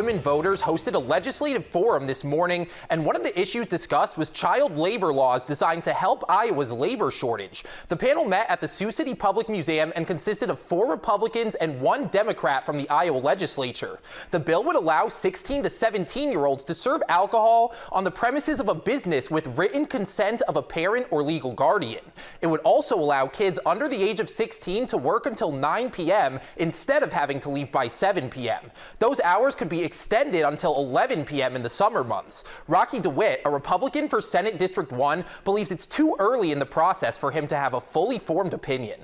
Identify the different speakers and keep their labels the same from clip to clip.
Speaker 1: Women voters hosted a legislative forum this morning, and one of the issues discussed was child labor laws designed to help Iowa's labor shortage. The panel met at the Sioux City Public Museum and consisted of 4 Republicans and 1 Democrat from the Iowa legislature. The bill would allow 16 to 17-year-olds to serve alcohol on the premises of a business with written consent of a parent or legal guardian. It would also allow kids under the age of 16 to work until 9 p.m. instead of having to leave by 7 p.m. Those hours could be extended until 11 p.m. in the summer months. Rocky DeWitt, a Republican for Senate District 1, believes it's too early in the process for him to have a fully formed opinion.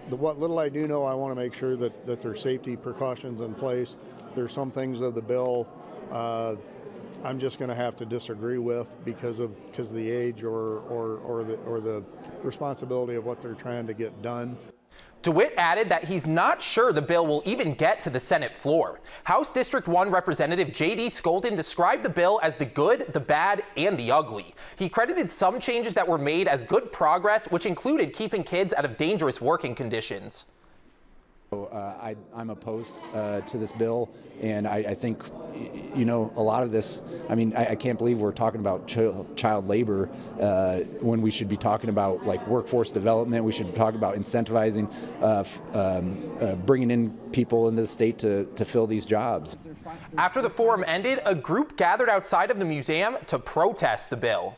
Speaker 2: What little I do know, I want to make sure that there's safety precautions in place. There's some things of the bill I'm just going to have to disagree with because of the age or the responsibility of what they're trying to get done.
Speaker 1: DeWitt added that he's not sure the bill will even get to the Senate floor. House District 1 Representative J.D. Skolton described the bill as the good, the bad, and the ugly. He credited some changes that were made as good progress, which included keeping kids out of dangerous working conditions.
Speaker 3: I'm opposed to this bill, and I think, you know, a lot of this, I mean, I can't believe we're talking about child labor when we should be talking about like workforce development. We should be talking about incentivizing, bringing in people into the state to fill these jobs.
Speaker 1: After the forum ended, a group gathered outside of the museum to protest the bill.